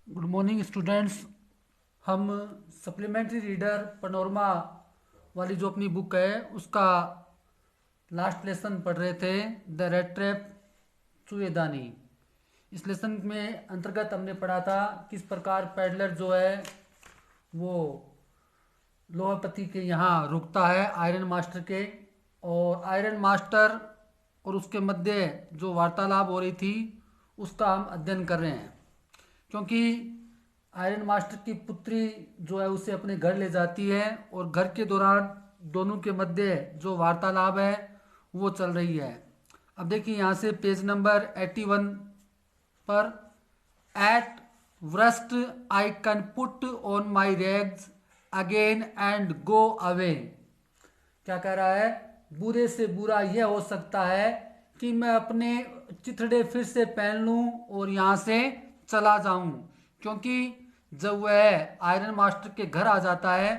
Good morning students. हम supplementary reader panorama वाली जो अपनी बुक है उसका लास्ट लेसन पढ़ रहे थे, द रेड ट्रैप चूहेदानी। इस लेसन में अंतर्गत हमने पढ़ा था किस प्रकार पैडलर जो है वो लोहापति के यहाँ रुकता है आयरन मास्टर के, और आयरन मास्टर और उसके मध्य जो वार्तालाप हो रही थी उसका हम अध्ययन कर रहे हैं। क्योंकि आयरन मास्टर की पुत्री जो है उसे अपने घर ले जाती है और घर के दौरान दोनों के मध्य जो वार्तालाप है वो चल रही है। अब देखिए यहाँ से पेज नंबर 81 पर, eight worst I can put on my rags again and go away. क्या कह रहा है? बुरे से बुरा यह हो सकता है कि मैं अपने चिथड़े फिर से पहन लूं और यहाँ से चला जाऊं। क्योंकि जब वह आयरन मास्टर के घर आ जाता है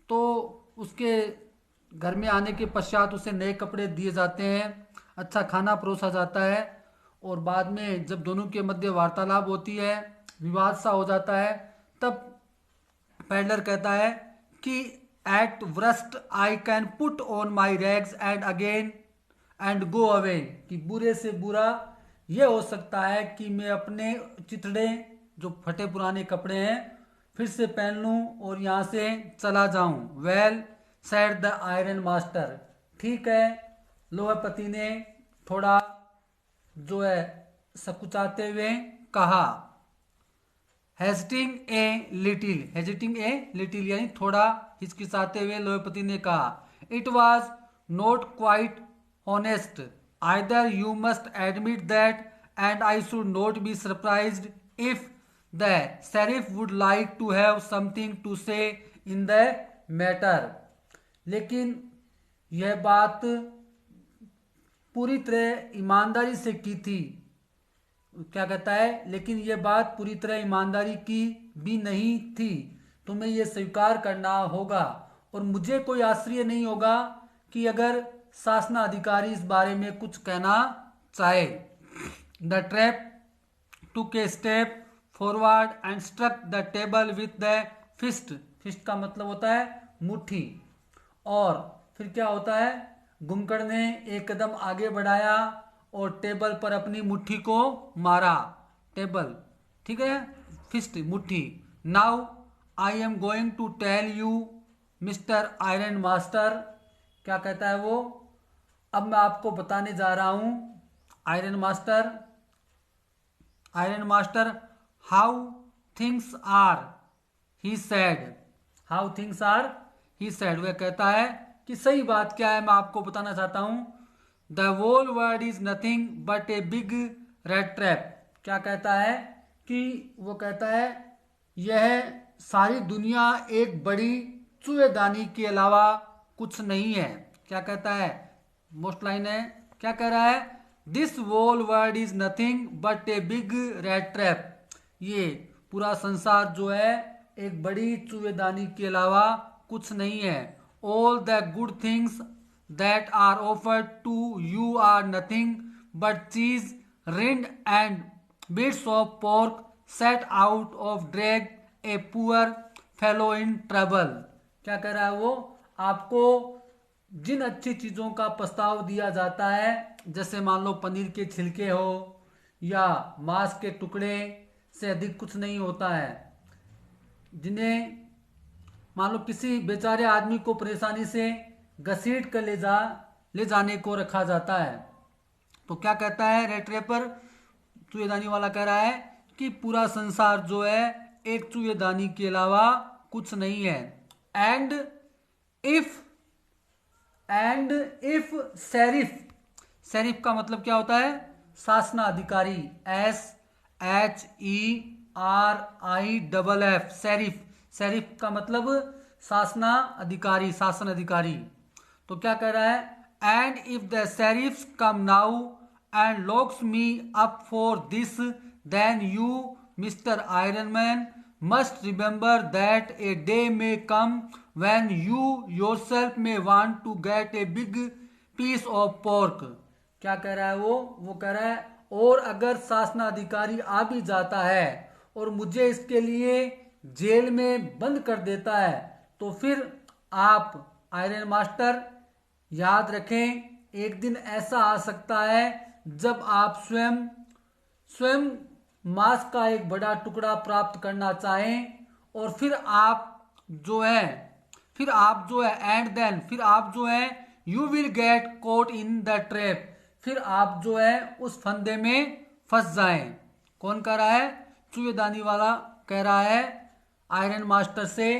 तो उसके घर में आने के पश्चात उसे नए कपड़े दिए जाते हैं, अच्छा खाना परोसा जाता है, और बाद में जब दोनों के मध्य वार्तालाप होती है, विवाद सा हो जाता है, तब पैडलर कहता है कि eight worst I can put on my rags and again and go away, कि बुरे से बुरा यह हो सकता है कि मैं अपने चिथड़े जो फटे पुराने कपड़े हैं फिर से पहन लूं और यहाँ से चला जाऊं। Well said the iron master. ठीक है, लोहापति ने थोड़ा जो है सकुचाते हुए कहा। हेजिटिंग ए लिटिल यानी थोड़ा हिचकिचाते हुए लोहपति ने कहा, it was not quite honest either, you must admit that, and I should not be surprised if the sheriff would like to have something to say in the matter. लेकिन यह बात पूरी तरह ईमानदारी से की थी। क्या कहता है? लेकिन यह बात पूरी तरह ईमानदारी की भी नहीं थी, तुम्हें यह स्वीकार करना होगा, और मुझे कोई आश्चर्य नहीं होगा कि अगर शासनाधिकारी इस बारे में कुछ कहना चाहे। The trap took a step forward and struck the table with the fist. Fist का मतलब होता है मुट्ठी। और फिर क्या होता है? गुंकड़ ने एक कदम आगे बढ़ाया और टेबल पर अपनी मुट्ठी को मारा। टेबल, ठीक है, फिस्ट मुट्ठी। Now I am going to tell you mister iron master. क्या कहता है वो? अब मैं आपको बताने जा रहा हूं iron master. Iron master, how things are, he said. How things are, he said. वह कहता है कि सही बात क्या है मैं आपको बताना चाहता हूं। The whole world is nothing but a big red trap. क्या कहता है? कि वो कहता है यह सारी दुनिया एक बड़ी चूहेदानी के अलावा कुछ नहीं है। क्या कहता है? मोस्ट लाइन है, क्या कह रहा है? This whole world is nothing but a big red trap. ये पूरा संसार जो है एक बड़ी चूहेदानी के अलावा कुछ नहीं है। All the good things that are offered to you are nothing but cheese, rind and bits of pork set out of drag a poor fellow in trouble. क्या कह रहा है वो? आपको जिन अच्छी चीजों का प्रस्ताव दिया जाता है, जैसे मान लो पनीर के छिलके हो या मांस के टुकड़े से अधिक कुछ नहीं होता है, जिन्हें मान लो किसी बेचारे आदमी को परेशानी से घसीट कर ले जाने को रखा जाता है। तो क्या कहता है रेड ट्रैपर? चूहेदानी वाला कह रहा है कि पूरा संसार जो है एक चूहेदानी के अलावा कुछ नहीं है। And if and if sheriff, sheriff का मतलब क्या होता है? शासनाधिकारी। SHERIF, sheriff. शेरिफ का मतलब शासना अधिकारी, शासन अधिकारी। तो क्या कह रहा है? And if the sheriffs come now and locks me up for this, then you mister iron man must remember that a day may come when you yourself may want to get a big piece of pork। क्या कह रहा है वो? वो कह रहा है और अगर शासनाधिकारी आ भी जाता है और मुझे इसके लिए जेल में बंद कर देता है, तो फिर आप आयरन मास्टर याद रखें, एक दिन ऐसा आ सकता है जब आप स्वयं स्वयं मांस का एक बड़ा टुकड़ा प्राप्त करना चाहें, और फिर आप जो है एंड देन फिर आप जो है you will get caught in the trap, फिर आप जो है उस फंदे में फंस जाएं। कौन कह रहा है? चूहेदानी वाला कह रहा है आयरन मास्टर से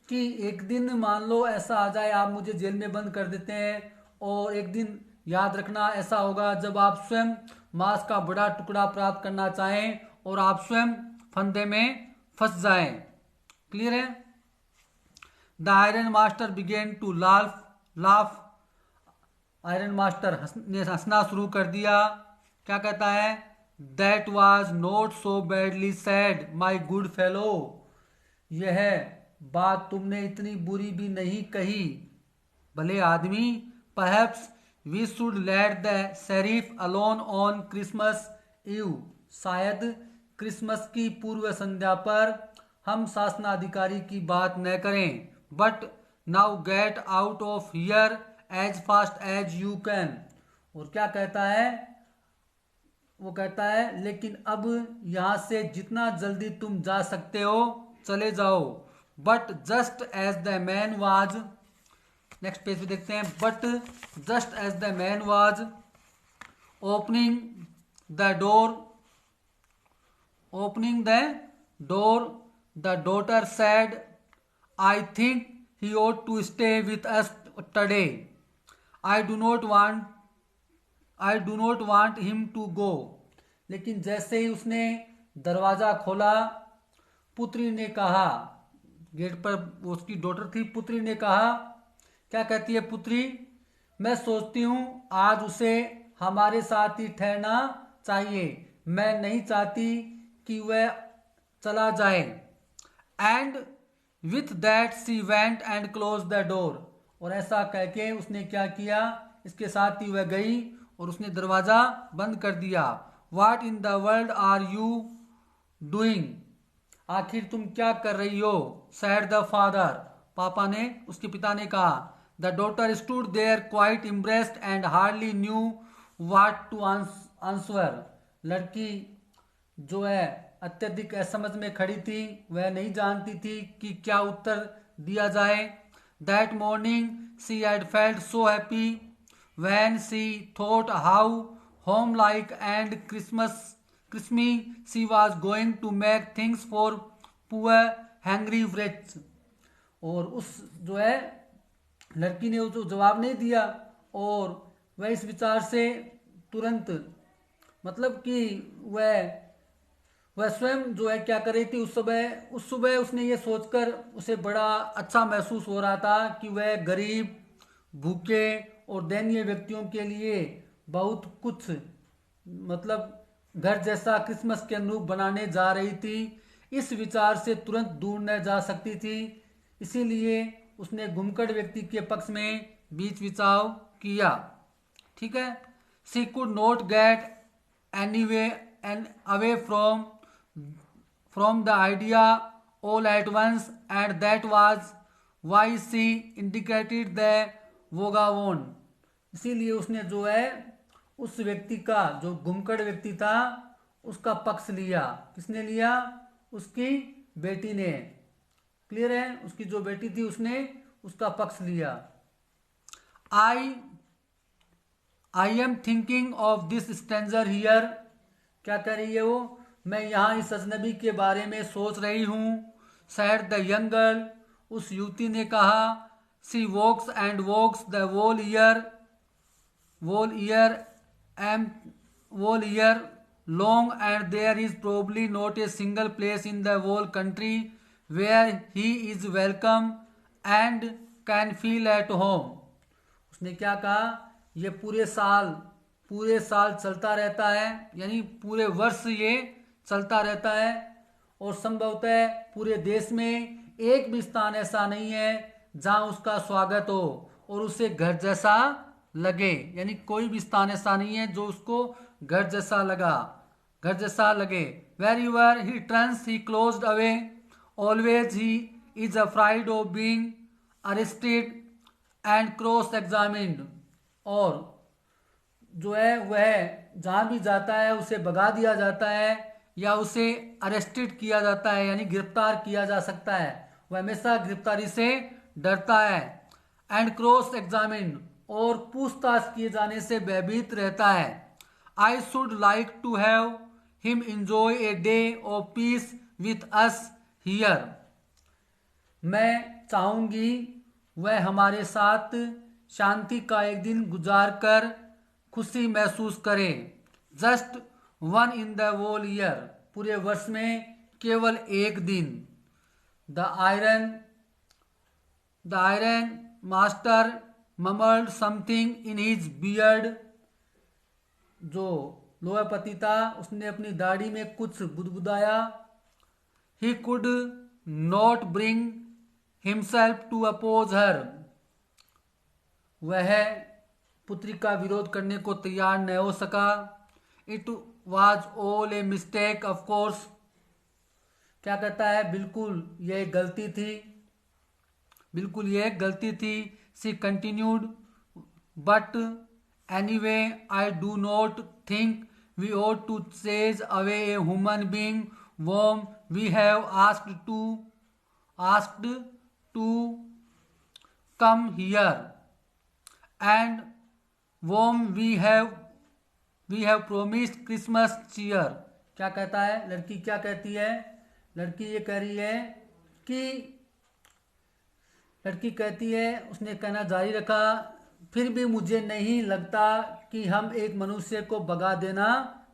कि एक दिन मान लो ऐसा आ जाए, आप मुझे जेल में बंद कर देते हैं, और एक दिन याद रखना ऐसा होगा जब आप स्वयं मांस का बड़ा टुकड़ा प्राप्त करना चाहें और आप स्वयं फंदे में फंस जाएं। क्लियर है? The iron master began to laugh. Iron master ने हंसना शुरू कर दिया। क्या कहता है? That was not so badly said my good fellow. यह बात तुमने इतनी बुरी भी नहीं कही भले आदमी। Perhaps we should let the sheriff alone on Christmas Eve. शायद क्रिसमस की पूर्व संध्या पर हम शासनाधिकारी की बात न करें। But now get out of here as fast as you can. और क्या कहता है? वो कहता है लेकिन अब यहां से जितना जल्दी तुम जा सकते हो चले जाओ। But just as the man was, next page पे देखते हैं, but just as the man was opening the door the daughter said I think he ought to stay with us today. I do not want him to go. लेकिन जैसे ही उसने दरवाजा खोला, पुत्री ने कहा, गेट पर उसकी डॉटर थी, पुत्री ने कहा, क्या कहती है पुत्री? मैं सोचती हूँ आज उसे हमारे साथ ही ठहरना चाहिए, मैं नहीं चाहती कि वह चला जाए। And with that she went and close the door. और ऐसा कह के उसने क्या किया? इसके साथ ही वह गई और उसने दरवाजा बंद कर दिया। What in the world are you doing? आखिर तुम क्या कर रही हो? said the father. पापा ने, उसके पिता ने कहा। The daughter stood there quite embarrassed and hardly knew what to answer. लड़की जो है अत्यधिक असमझ में खड़ी थी, वह नहीं जानती थी कि क्या उत्तर दिया जाए। That morning she had felt so happy when she thought how homelike and Christmy she was going to make things for poor hungry wretches. और उस जो है लड़की ने जो जवाब नहीं दिया, और वह इस विचार से तुरंत, मतलब कि वह स्वयं जो है क्या कर रही थी, उस सुबह उसने ये सोचकर उसे बड़ा अच्छा महसूस हो रहा था कि वह गरीब, भूखे और दयनीय व्यक्तियों के लिए बहुत कुछ, मतलब घर जैसा क्रिसमस के अनुरूप बनाने जा रही थी। इस विचार से तुरंत दूर न जा सकती थी, इसीलिए उसने घुमकड़ व्यक्ति के पक्ष में बीच विचार किया। ठीक है? She could not get anyway and away from the idea all at once and that was why she indicated the vagabond. इसीलिए उसने जो है उस व्यक्ति का, जो घुमकड़ व्यक्ति था, उसका पक्ष लिया। किसने लिया? उसकी बेटी ने। क्लियर है? उसकी जो बेटी थी उसने उसका पक्ष लिया। I am thinking of this stranger here. क्या कह रही है वो? मैं यहाँ इस अजनबी के बारे में सोच रही हूँ। Said the young girl. उस युवती ने कहा। She walks and walks the whole year long and there is probably not a single place in the whole country where he is welcome and can feel at home. उसने क्या कहा? ये पूरे साल चलता रहता है, यानी पूरे वर्ष ये चलता रहता है, और संभवतः पूरे देश में एक भी स्थान ऐसा नहीं है जहां उसका स्वागत हो और उसे घर जैसा लगे। यानी कोई भी स्थान ऐसा नहीं है जो उसको घर जैसा लगा। घर जैसा लगे। Where your he turns he closed away, always he is afraid of being arrested and cross examined, और जो है वह जहाँ भी जाता है उसे भगा दिया जाता है या उसे अरेस्टेड किया जाता है, यानी गिरफ्तार किया जा सकता है। वह हमेशा गिरफ्तारी से डरता है। एंड क्रॉस एग्जामिन, और पूछताछ किए जाने से भयभीत रहता है। I should like to have him enjoy a day of peace with us here, मैं चाहूंगी वह हमारे साथ शांति का एक दिन गुजार कर खुशी महसूस करे। Just one in the whole year, पूरे वर्ष में केवल एक दिन। The iron master mumbled something in his beard, जो लोहापति था उसने अपनी दाढ़ी में कुछ बुदबुदाया। He could not bring himself to oppose her, वह पुत्री का विरोध करने को तैयार न हो सका। It was all a mistake of course, क्या कहता है, बिल्कुल यह गलती थी, बिल्कुल यह गलती थी। She continued, but anyway I do not think we ought to chase away a human being whom we have asked to come here and whom we have promised Christmas cheer। क्या कहता है, लड़की क्या कहती है, लड़की ये कह रही है कि, लड़की कहती है, उसने कहना जारी रखा, फिर भी मुझे नहीं लगता कि हम एक मनुष्य को भगा देना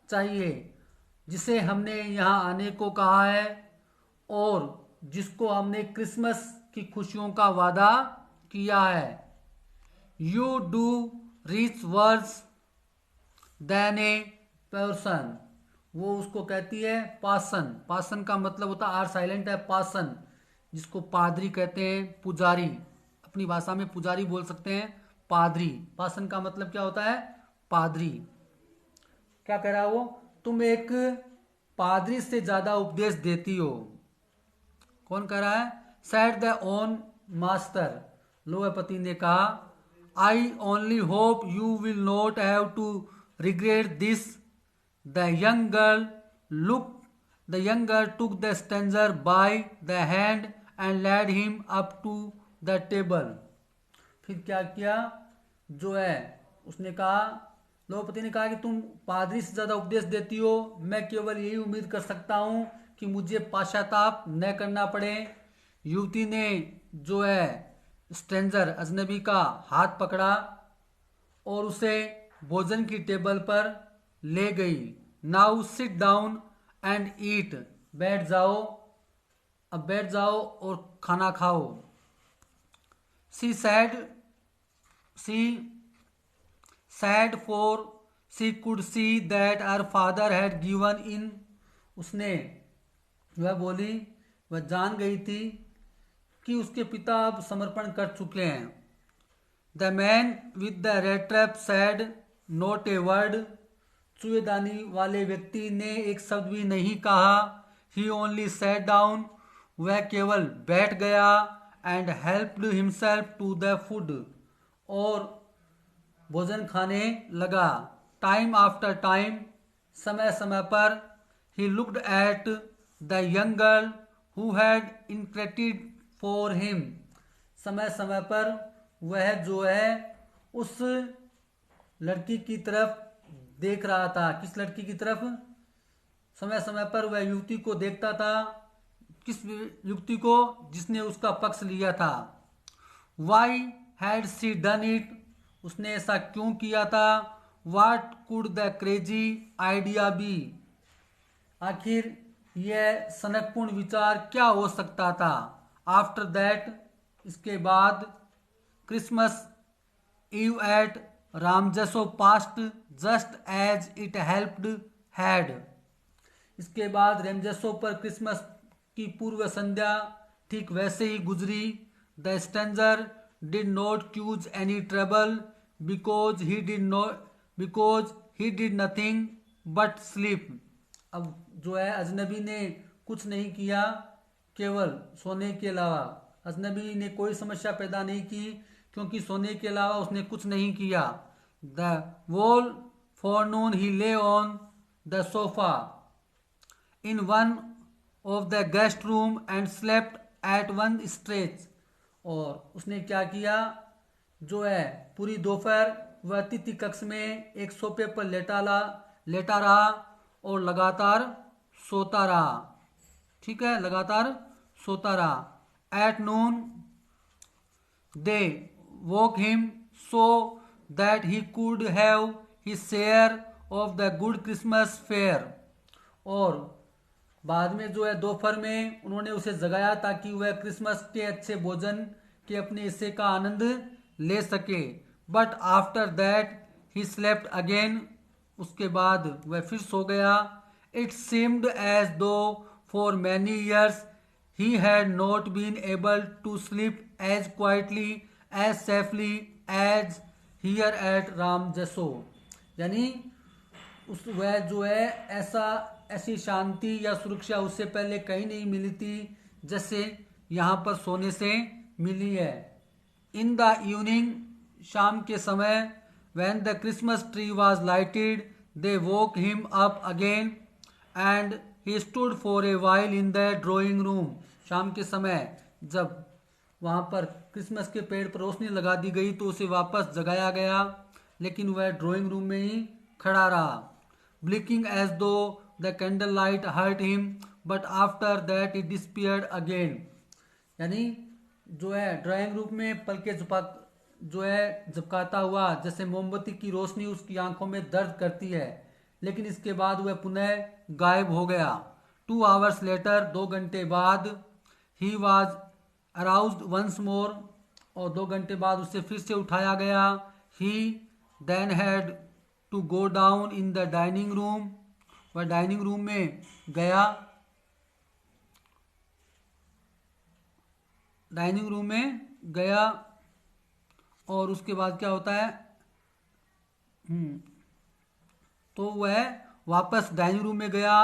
चाहिए जिसे हमने यहाँ आने को कहा है और जिसको हमने क्रिसमस की खुशियों का वादा किया है। You do rich words then a person, वो उसको कहती है पासन, पासन का मतलब होता है आर साइलेंट है, पासन जिसको पादरी कहते हैं, पुजारी, अपनी भाषा में पुजारी बोल सकते हैं, पादरी। पासन का मतलब क्या होता है, पादरी। क्या कह रहा है वो, तुम एक पादरी से ज्यादा उपदेश देती हो। कौन कह रहा है, सेड द ओन मास्टर, लोहापति ने कहा। I only hope you will not have to regret this. The young girl took the stranger by the hand and led him up to the table. फिर क्या किया, जो है उसने कहा, लोहापति ने कहा कि तुम पादरी से ज्यादा उपदेश देती हो, मैं केवल यही उम्मीद कर सकता हूं कि मुझे पाश्चाताप न करना पड़े। युवती ने जो है स्ट्रेंजर अजनबी का हाथ पकड़ा और उसे भोजन की टेबल पर ले गई। Now sit down and eat, बैठ जाओ, अब बैठ जाओ और खाना खाओ। She said for she could see that her father had given in, उसने वह बोली, वह जान गई थी कि उसके पिता अब समर्पण कर चुके हैं। The man with the rat trap said not a word, चूहेदानी वाले व्यक्ति ने एक शब्द भी नहीं कहा। ही ओनली सैट डाउन, वह केवल बैठ गया। And helped himself to the food, और भोजन खाने लगा। टाइम आफ्टर टाइम, समय समय पर, he looked at the young girl who had interceded for him, समय समय पर वह जो है उस लड़की की तरफ देख रहा था। किस लड़की की तरफ, समय समय पर वह युवती को देखता था, किस युवती को, जिसने उसका पक्ष लिया था। Why had she done it, उसने ऐसा क्यों किया था। What could the crazy idea be, आखिर यह सनकपूर्ण विचार क्या हो सकता था। आफ्टर दैट, इसके बाद, Christmas Eve at Ramsjo passed just as it helped had, इसके बाद रेमजसो पर क्रिसमस की पूर्व संध्या ठीक वैसे ही गुजरी। The stranger did not cause any trouble because he did nothing but sleep, अब जो है अजनबी ने कुछ नहीं किया, केवल सोने के अलावा अजनबी ने कोई समस्या पैदा नहीं की, क्योंकि सोने के अलावा उसने कुछ नहीं किया। The whole forenoon he lay on the sofa in one of the guest room and slept at one stretch। और उसने क्या किया, जो है पूरी दोपहर वह अतिथि कक्ष में एक सोफे पर लेटा रहा और लगातार सोता रहा। ठीक है, लगातार सोता रहा। At noon they woke him so that he could have his share of the good Christmas fare। और बाद में जो है दोपहर में उन्होंने उसे जगाया ताकि वह क्रिसमस के अच्छे भोजन के अपने हिस्से का आनंद ले सके। But after that he slept again, उसके बाद वह फिर सो गया। It seemed as though for many years he had not been able to sleep as quietly as safely as here at Ramsjo. यानी उस वह जो है ऐसी शांति या सुरक्षा उससे पहले कहीं नहीं मिली थी जैसे यहाँ पर सोने से मिली है। इन द इवनिंग, शाम के समय, when the Christmas tree was lighted they woke him up again and he stood for a while in the drawing room. शाम के समय जब वहाँ पर क्रिसमस के पेड़ पर रोशनी लगा दी गई तो उसे वापस जगाया गया, लेकिन वह ड्राइंग रूम में ही खड़ा रहा। Blinking as though the candle light hurt him but after that it disappeared again. यानी जो है ड्राइंग रूम में पलके झपकाता हुआ जैसे मोमबत्ती की रोशनी उसकी आंखों में दर्द करती है, लेकिन इसके बाद वह पुनः गायब हो गया। 2 hours लेटर, 2 घंटे बाद, he was aroused once more, और 2 घंटे बाद उसे फिर से उठाया गया। He then had to go down in the dining room, वह डाइनिंग रूम में गया। डाइनिंग रूम में गया और उसके बाद क्या होता है, तो वह वापस डाइनिंग रूम में गया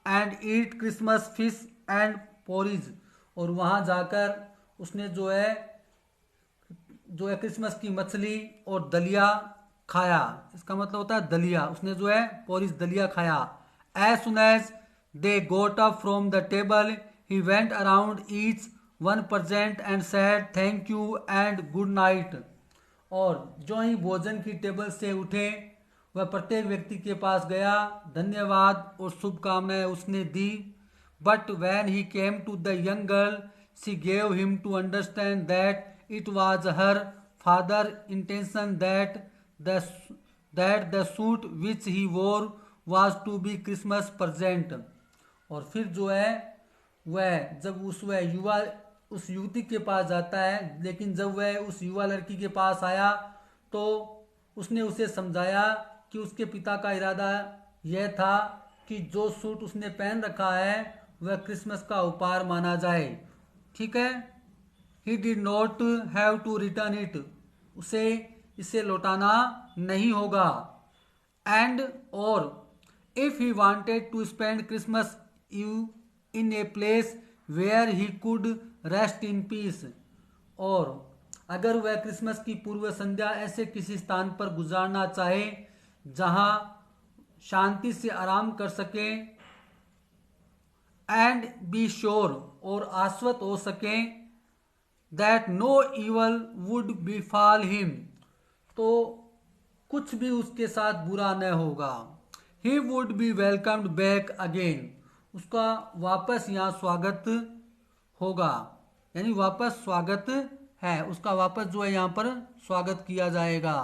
and eat Christmas fish and porridge. और वहाँ जाकर उसने जो है क्रिसमस की मछली और दलिया खाया। इसका मतलब होता है दलिया, उसने जो है पोरिज दलिया खाया। As soon as they got up from the table he went around each one present and said thank you and good night. और जो ही भोजन की टेबल से उठे वह प्रत्येक व्यक्ति के पास गया, धन्यवाद और शुभकामनाएं उसने दी। But when he came to the young girl she gave him to understand that it was her father intention that the suit which he wore was to be Christmas present. और फिर जो है वह जब उस युवती के पास जाता है, लेकिन जब वह उस युवा लड़की के पास आया तो उसने उसे समझाया कि उसके पिता का इरादा यह था कि जो सूट उसने पहन रखा है वह क्रिसमस का उपहार माना जाए। ठीक है, he did not have to return it, उसे इसे लौटाना नहीं होगा। एंड और if he wanted to spend Christmas Eve in a place where he could rest in peace, और अगर वह क्रिसमस की पूर्व संध्या ऐसे किसी स्थान पर गुजारना चाहे जहां शांति से आराम कर सके, एंड बी श्योर और आश्वत हो सके that no evil would befall him, तो कुछ भी उसके साथ बुरा न होगा। He would be welcomed back again, उसका वापस यहाँ स्वागत होगा, यानी वापस स्वागत है, उसका वापस जो है यहाँ पर स्वागत किया जाएगा।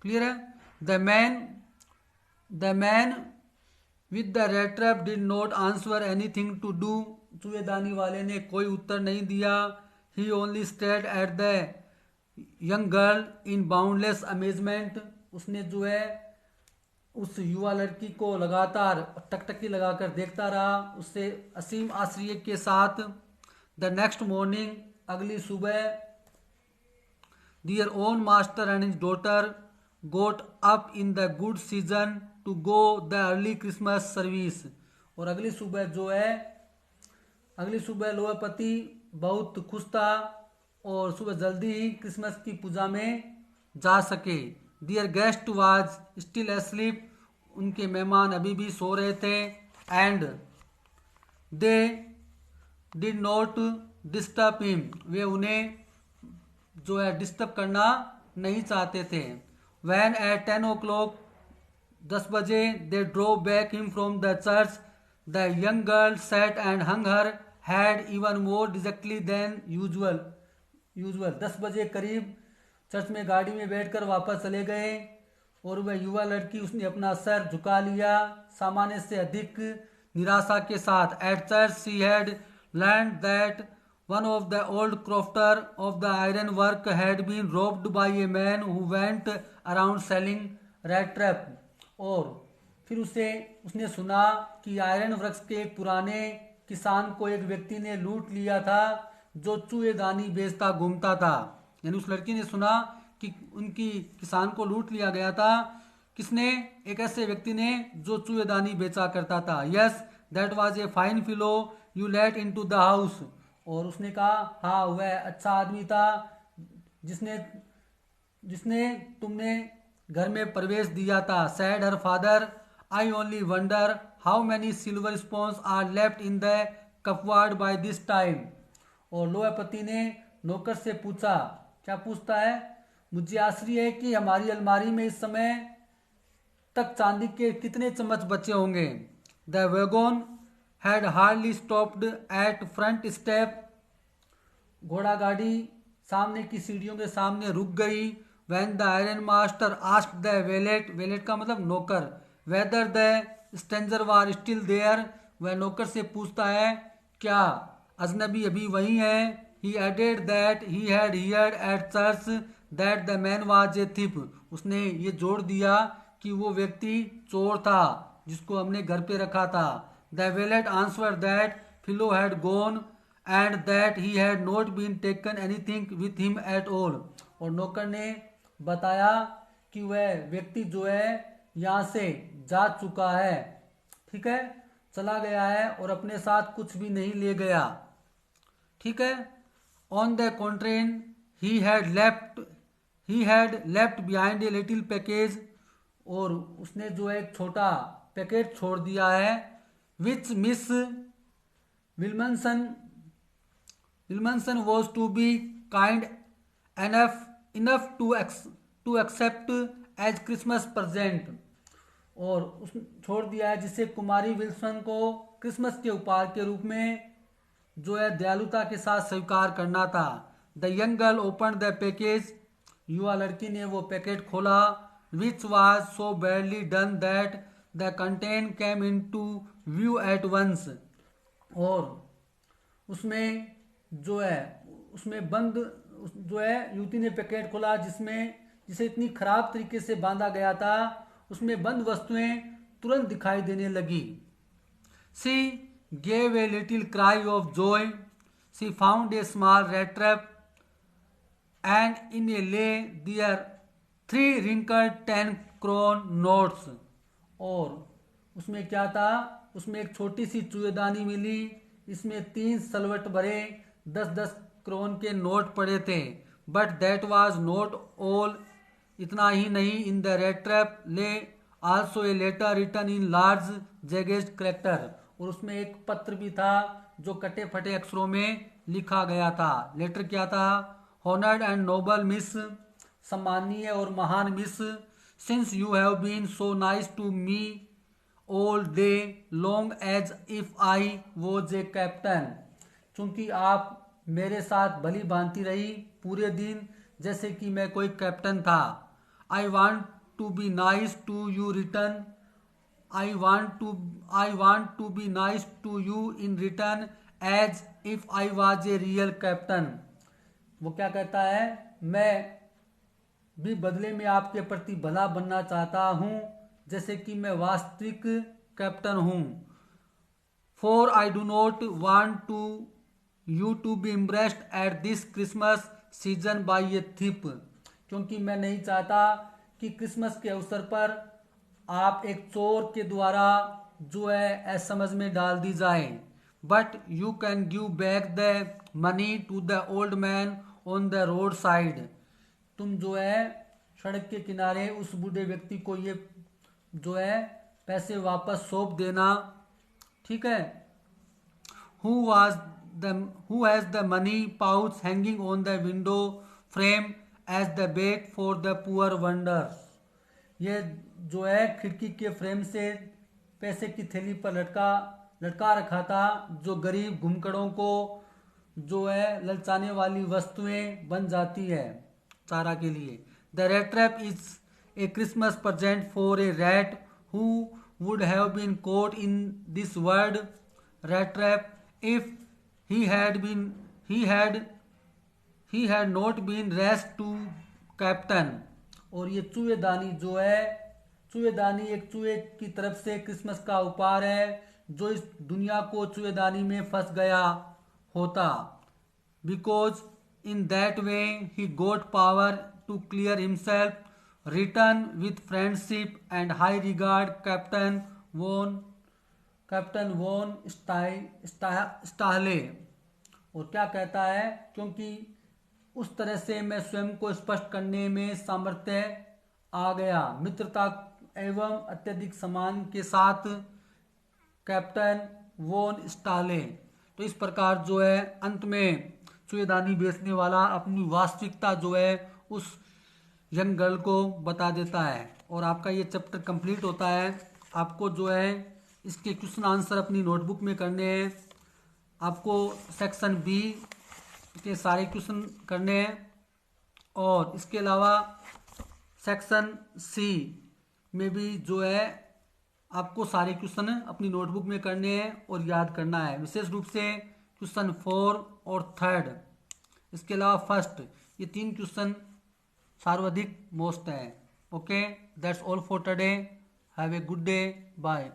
क्लियर है। The man with the rat trap did not answer anything to do, चूहेदानी वाले ने कोई उत्तर नहीं दिया। He only stared at the young girl in boundless amazement, उसने जो है उस युवा लड़की को लगातार टकटकी लगाकर देखता रहा, उससे असीम आश्चर्य के साथ। द नेक्स्ट मॉर्निंग, अगली सुबह, their iron master and his daughter got up in the good season to go the early Christmas service, और अगली सुबह लोहपति बहुत खुश था और सुबह जल्दी ही क्रिसमस की पूजा में जा सके। Their guest was still asleep, उनके मेहमान अभी भी सो रहे थे। And they did not disturb him, वे उन्हें जो है डिस्टर्ब करना नहीं चाहते थे। वैन एट 10 o'clock, 10 बजे, they drove back him from the church, the young girl sat and hung her head even more dejectedly than usual. 10 बजे करीब चर्च में गाड़ी में बैठकर वापस चले गए और वह युवा लड़की उसने अपना सर झुका लिया सामान्य से अधिक निराशा के साथ। At church she had learn that one of the old crofter of the iron work had been robbed by a man who went around selling rat trap. और फिर उसने सुना कि आयरन वृक्ष के एक पुराने किसान को एक व्यक्ति ने लूट लिया था जो चूहेदानी बेचता घूमता था। यानी उस लड़की ने सुना कि उनकी किसान को लूट लिया गया था। किसने? एक ऐसे व्यक्ति ने जो चूहेदानी बेचा करता था। Yes that was a fine fellow you let into the house. और उसने कहा हाँ वह अच्छा आदमी था जिसने तुमने घर में प्रवेश दिया था। Said her father, I only wonder how many silver spoons are left in the cupboard by this time. और लोहपति ने नौकर से पूछा, क्या पूछता है? मुझे आश्चर्य है कि हमारी अलमारी में इस समय तक चांदी के कितने चम्मच बचे होंगे। The wagon had hardly stopped at front step, घोड़ा गाड़ी सामने की सीढ़ियों के सामने रुक गई। When the iron master asked the valet का मतलब नौकर, whether the stranger was still there, वह नौकर से पूछता है क्या अजनबी अभी वही है। He added that he had heard at church that the man was a thief, उसने ये जोड़ दिया कि वो व्यक्ति चोर था जिसको हमने घर पे रखा था। The valet answer that fellow had gone and that he had not been taken anything with him at all. और नौकर ने बताया कि वह व्यक्ति जो है यहाँ से जा चुका है, ठीक है, चला गया है और अपने साथ कुछ भी नहीं ले गया, ठीक है। On the contrary he had left behind a little package, और उसने जो है एक छोटा पैकेट छोड़ दिया है। Which Miss Willmansson was to be kind enough to accept as Christmas present, और उस छोड़ दिया है जिसे कुमारी विल्सन को क्रिसमस के उपहार के रूप में जो है दयालुता के साथ स्वीकार करना था। The young girl open the package, युवा लड़की ने वो पैकेट खोला। Which was so badly done that the content came into view at once, और उसमें युवती ने पैकेट खोला जिसे इतनी खराब तरीके से बांधा गया था, उसमें बंद वस्तुएं तुरंत दिखाई देने लगी। सी gave a little cry of joy. She found a small rat trap, and in a lay there 3 wrinkled 10 crown notes. और उसमें क्या था? उसमें एक छोटी सी चूहेदानी मिली, इसमें 3 सलवट भरे 10-10 क्रोन के नोट पड़े थे। But that was not all, इतना ही नहीं, in the rat trap lay also a letter written in large jagged character, और उसमें एक पत्र भी था जो कटे फटे अक्षरों में लिखा गया था। लेटर क्या था? हॉनर्ड एंड नोबल मिस, सम्मानीय और महान miss, since you have been so nice to me all day long as if I was a captain, क्योंकि आप मेरे साथ भली भांति रही पूरे दिन जैसे कि मैं कोई कैप्टन था। I want to be nice to you return, I want to be nice to you in return as if I was a real captain. वो क्या कहता है? मैं भी बदले में आपके प्रति भला बनना चाहता हूँ जैसे कि मैं वास्तविक कैप्टन हूँ। For I do not want to you to be embarrassed at this Christmas season by a thief, क्योंकि मैं नहीं चाहता कि क्रिसमस के अवसर पर आप एक चोर के द्वारा जो है समझ में डाल दी जाए, but you can give back the money to the old man on the road side. तुम जो है सड़क के किनारे उस बूढ़े व्यक्ति को ये जो है पैसे वापस सौंप देना, ठीक है। Who was the who has the money pouch hanging on the window frame as the bait for the poor wanderers. ये जो है खिड़की के फ्रेम से पैसे की थैली पर लटका रखा था, जो गरीब घुमकड़ों को जो है ललचाने वाली वस्तुएं बन जाती है चारा के लिए। The rat trap is a Christmas present for a rat who would have been caught in this word rat trap if he had been he had not been rash to captain. और ये चूहेदानी जो है, चूहेदानी एक चूहे की तरफ से Christmas का उपहार है जो इस दुनिया को चूहेदानी में फंस गया होता। Because in that way he got power to clear himself, return with friendship and high regard captain von Stahle. और क्या कहता है, क्योंकि उस तरह से मैं स्वयं को स्पष्ट करने में सामर्थ्य आ गया, मित्रता एवं अत्यधिक सम्मान के साथ कैप्टन वोन स्टाले। तो इस प्रकार जो है अंत में चूहेदानी बेचने वाला अपनी वास्तविकता जो है उस यंग गर्ल को बता देता है। और आपका ये चैप्टर कंप्लीट होता है। आपको जो है इसके क्वेश्चन आंसर अपनी नोटबुक में करने हैं। आपको सेक्शन बी के सारे क्वेश्चन करने हैं और इसके अलावा सेक्शन सी में भी जो है आपको सारे क्वेश्चन अपनी नोटबुक में करने हैं और याद करना है, विशेष रूप से क्वेश्चन 4 और 3। इसके अलावा फर्स्ट, ये 3 क्वेश्चन सर्वाधिक मोस्ट है। Okay, that's all for today. Have a good day, bye.